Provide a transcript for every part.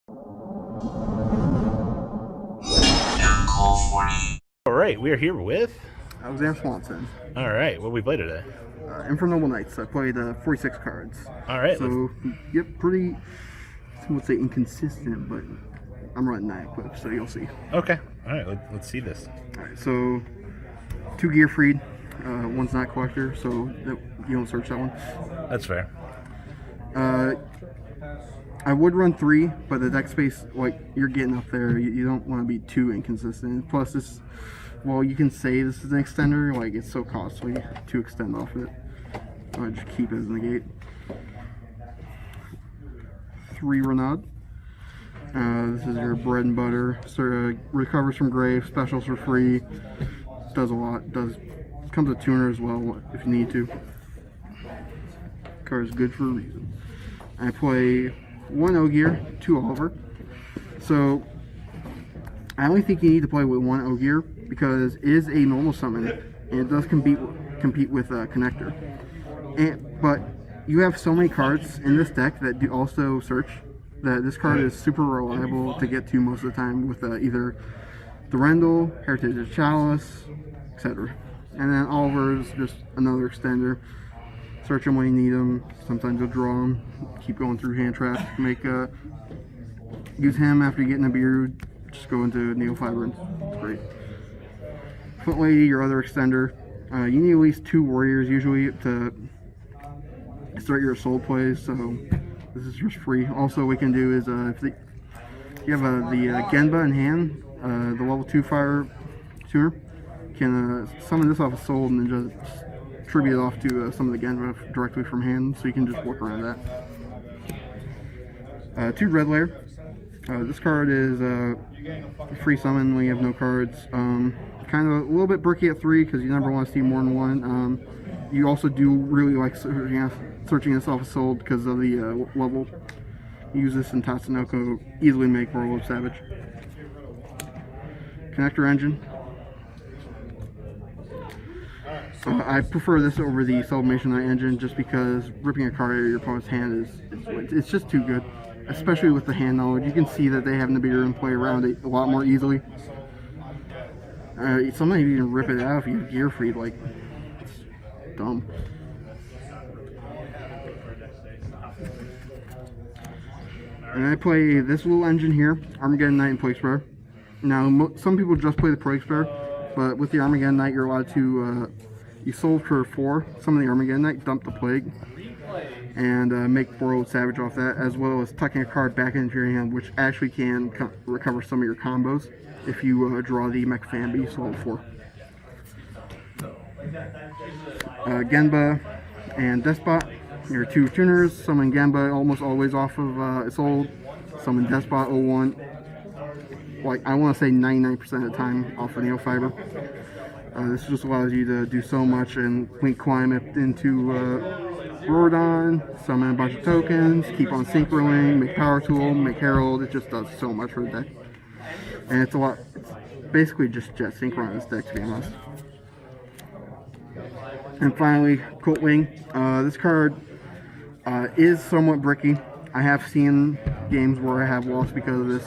All right, we are here with. Alexander Swanson. All right, what we play today? Infernoble Knights. I played 46 cards. All right, So, yep, pretty, some would say inconsistent, but I'm running 9 equips, so you'll see. Okay, all right, let's see this. All right, so 2 gear freed. One's not collector, so you don't search that one. That's fair. I would run 3, but the deck space, like, you're getting up there. You don't want to be too inconsistent. Plus, this, well, you can say this is an extender, like, it's so costly to extend off it. I just keep it as a negate. 3 Renaud. This is your bread and butter. So, recovers from grave, specials for free. Does a lot. Comes with tuner as well if you need to. Card is good for a reason. I play 1 Ogier, 2 Oliver. So I only think you need to play with 1 Ogier because it is a normal summon and it does compete with Connector. But you have so many cards in this deck that do also search that this card is super reliable to get to most of the time with either the Rendell, Heritage of Chalice, etc. And then Oliver is just another extender. Search them when you need them. Sometimes you'll draw them. Keep going through hand traps. Use him after you get in a beard. Just go into Neofiber. It's great. Flint Lady, your other extender. You need at least 2 warriors usually to start your assault plays. So this is just free. Also, what we can do is if you have the Genba in hand, the level 2 fire tuner, can summon this off a soul and then just tribute off to some of the Genba directly from hand, so you can just work around that. 2 Red Layer. This card is a free summon when you have no cards. Kind of a little bit bricky at 3 because you never want to see more than 1. You also do really like searching this off a soul because of the level. Use this in Tatsunoko, easily make Warlord Savage. Connector Engine. I prefer this over the Sublimation Knight engine just because ripping a card out of your opponent's hand it's just too good, especially with the hand knowledge. You can see that they have Nibiru and play around it a lot more easily. Sometimes you can rip it out if you have gear freed, like, it's dumb. And I play this little engine here, Armageddon Knight and Plague Sprayer. Now, some people just play the Plague Sprayer, but with the Armageddon Knight, you're allowed to, you sold for 4, some of the Armageddon Knight, dump the Plague, and make Warlord Savage off that, as well as tucking a card back into your hand, which actually can recover some of your combos if you draw the Mech-Fan sold 4. Genba and Despot, your 2 tuners. Summon Genba almost always off of its old. Summon Despot 01. Like, I want to say 99% of the time off of Neofiber. This just allows you to do so much and link climb it into Rodon, summon a bunch of tokens, keep on synchroing, make Power Tool, make Herald. It just does so much for the deck. And it's basically just Jet Synchro on this deck, to be honest. And finally, Cult Wing. This card is somewhat bricky. I have seen games where I have lost because of this.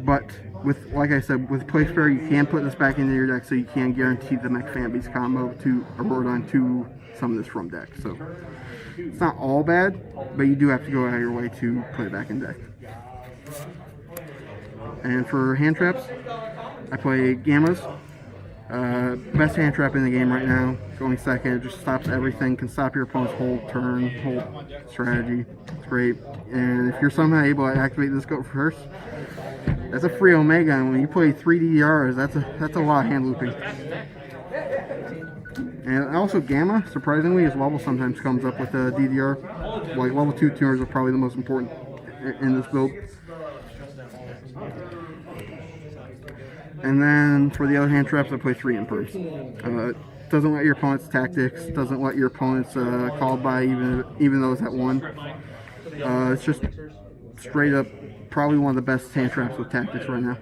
But with, like I said, with Plague Sprayer, you can put this back into your deck, so you can guarantee the Mech-Fan combo to a Rodon to summon this from deck. So it's not all bad, but you do have to go out of your way to put it back in deck. And for hand traps, I play Gammas. Best hand trap in the game right now. It's only second. It just stops everything. Can stop your opponent's whole turn, whole strategy. It's great. And if you're somehow able to activate this go first, that's a free Omega. And when you play 3 DDRs, that's a lot of hand looping. And also Gamma, surprisingly, his level sometimes comes up with a DDR. Like level 2 tuners are probably the most important in this build. And then for the other hand traps, I play 3 Imperms. Doesn't let your opponent's tactics, doesn't let your opponent's call by even though it's at 1. It's just straight up probably one of the best hand traps with tactics right now.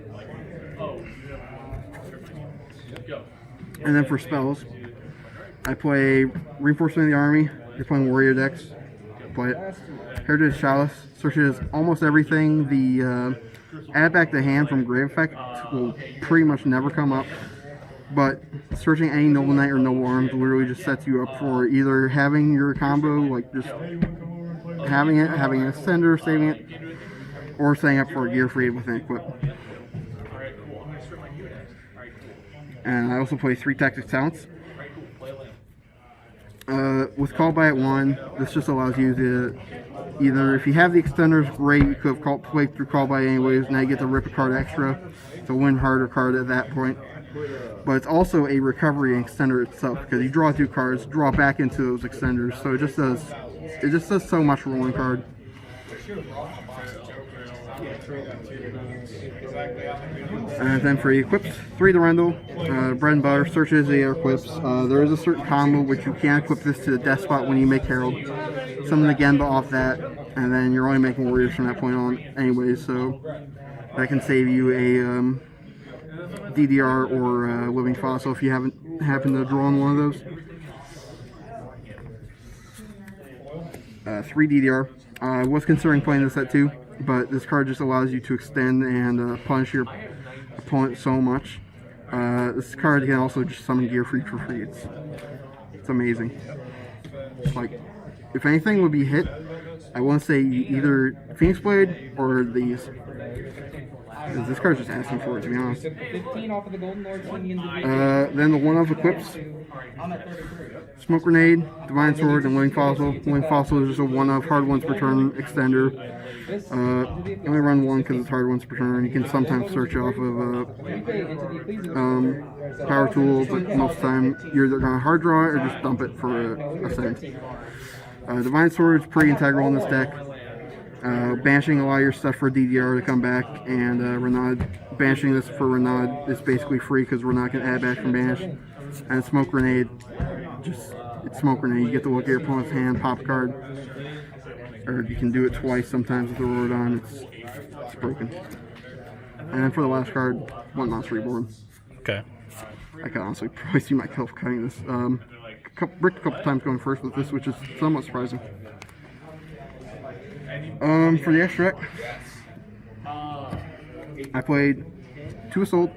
And then for spells, I play Reinforcement of the Army. You're playing warrior decks. play it. Heritage Chalice searches almost everything. The add back the hand from Grave Effect will pretty much never come up. But searching any Noble Knight or Noble Arms literally just sets you up for either having your combo, like just having an extender, saving it, or setting up for a gear free with an equip. And I also play 3 Tactics Talents. With Call by at 1, this just allows you to either, if you have the extenders, great, you could have played through Call by anyways, now you get to rip a card extra to win harder card at that point. But it's also a recovery extender itself, because you draw 2 cards, draw back into those extenders, so it just does so much for one card. And then for the equips, 3 Durendal, bread and butter, searches the equips. There is a certain combo which you can equip this to the death spot when you make Herald. Summon the Genba off that, and then you're only making warriors from that point on anyways, so that can save you a DDR or Living Fossil if you haven't happened to draw on one of those. 3 DDR. I was considering playing this at 2, but this card just allows you to extend and punish your opponent so much. This card can also just summon Gear Freak for free. It's amazing. Like, if anything would be hit, I want to say either Phoenix Blade or these. This card's just asking for it, to be honest. 15 off of the Golden Lord swinging then the one-off equips. Smoke Grenade, Divine Sword, and Living Fossil. Living Fossil is just a one-off hard ones per turn extender. You only run 1 because it's hard ones per turn. You can sometimes search off of Power Tool, but most of the time you're either going to hard draw it or just dump it for a send. Divine Sword is pretty integral in this deck. Banishing a lot of your stuff for DDR to come back, and Renaud, banishing this for Renaud is basically free because we're not going to add back from banish. And Smoke Grenade, it's Smoke Grenade. You get to look at your opponent's hand, pop a card, or you can do it twice sometimes with the Rodon. It's broken. And for the last card, 1 Monster Reborn. Okay. I could honestly probably see myself cutting this. Bricked a couple times going first with this, which is somewhat surprising. For the extra deck, I played 2 Assault.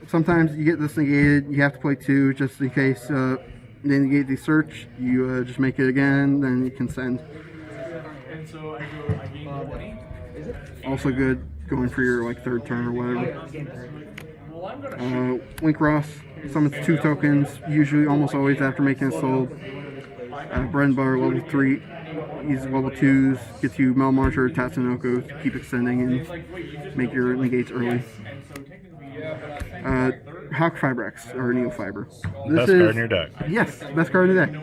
Sometimes you get this negated, you have to play 2 just in case they negate the search. You just make it again, then you can send. Also good going for your like 3rd turn or whatever. Link Ross summons 2 tokens, usually almost always after making a sold. Bread and butter, level 3. These level 2s gets you Mel Marcher, Tatsunoko to keep extending and make your negates early. Hawk Fibrex, or Neo Fiber. Best card in your deck. Yes, best card in the deck.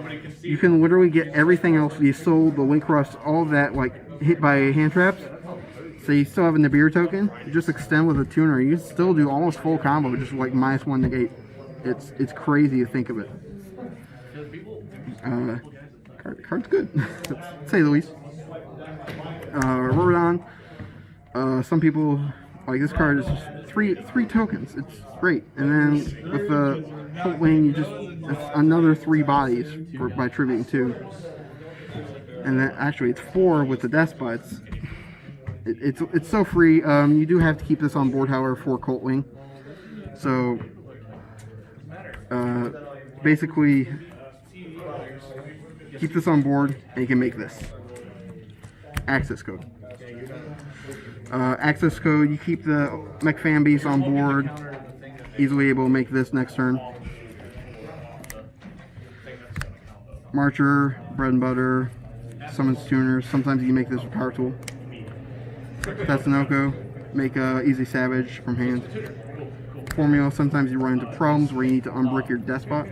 You can literally get everything else, the Soul, the Link Rust, all of that, like, hit by hand traps. So you still have a Nibiru token, you just extend with a tuner, you still do almost full combo, just like -1 negate. It's crazy to think of it. Card's good, to say the least. Rodon. Some people like this card is just three tokens. It's great, and then with the Cult Wing, it's another 3 bodies by tributing 2, and then actually it's 4 with the Death Spots. It's so free. You do have to keep this on board, however, for Cult Wing. So basically, keep this on board, and you can make this. Access code. Access code, you keep the Mech Fan Beast on board, easily able to make this next turn. Marcher, bread and butter, summons tuners. Sometimes you can make this with Power Tool. Tatsunoko, make Easy Savage from hand. Formula, sometimes you run into problems where you need to unbrick your death spot.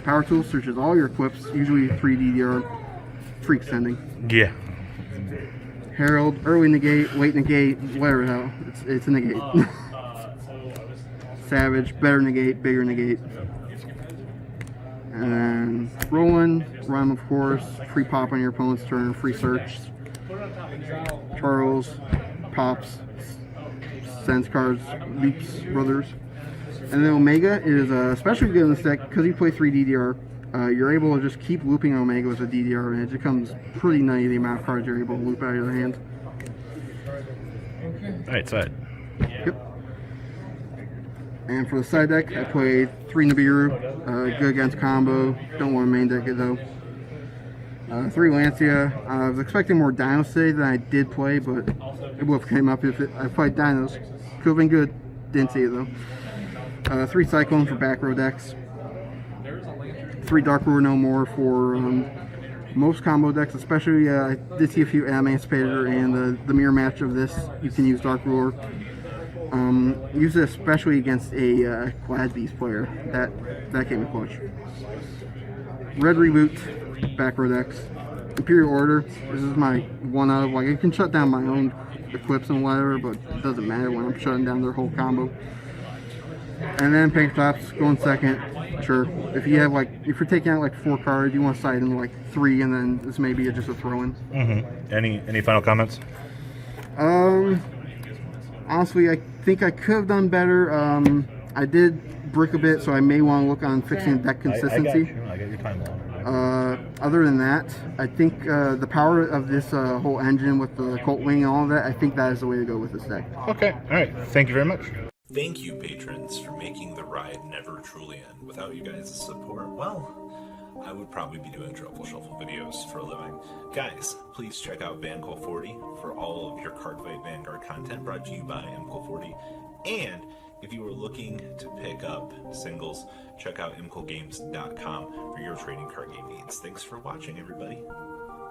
Power Tool searches all your equips, usually 3 DDR, free extending. Yeah. Herald, early negate, late negate, whatever the hell. It's a negate. Savage, better negate, bigger negate. And then Roland, Rhyme of course, free pop on your opponent's turn, free search. Charles, pops, sends cards, leaps, brothers. And then Omega is especially good in this deck because you play 3 DDR. you're able to just keep looping Omega with a DDR, and it becomes pretty nutty the amount of cards you're able to loop out of your hand. Alright, side. Yep. And for the side deck, I played 3 Nibiru, good against combo, don't want to main deck it though. 3 Lancia. I was expecting more Dinos today than I did play, but it would have came up if I played Dinos. Could have been good, didn't see it though. 3 Cyclone for back row decks. 3 Dark Ruler No More for most combo decks, especially I did see a few Emancipator and the mirror match of this. You can use Dark Ruler. Use it especially against a Glad Beast player. That came in clutch. Red Reboot, back row decks. Imperial Order. This is my one out of, like, I can shut down my own Eclipse and whatever, but it doesn't matter when I'm shutting down their whole combo. And then Pink Tops going second. Sure. If you have, like, if you're taking out like 4 cards, you want to side in like 3, and then this may be just a throw-in. Any final comments? Honestly, I think I could have done better. I did brick a bit, so I may want to look on fixing deck consistency. I got your timeline. Other than that, I think the power of this whole engine with the Colt Wing and all of that, I think that is the way to go with this deck. Okay, alright. Thank you very much. Thank you, patrons, for making the ride never truly end. Without you guys' support, well, I would probably be doing Truffle Shuffle videos for a living. Guys, please check out VanColt40 for all of your Cardfight Vanguard content brought to you by MColt40. And if you are looking to pick up singles, check out mcolgames.com for your trading card game needs. Thanks for watching, everybody.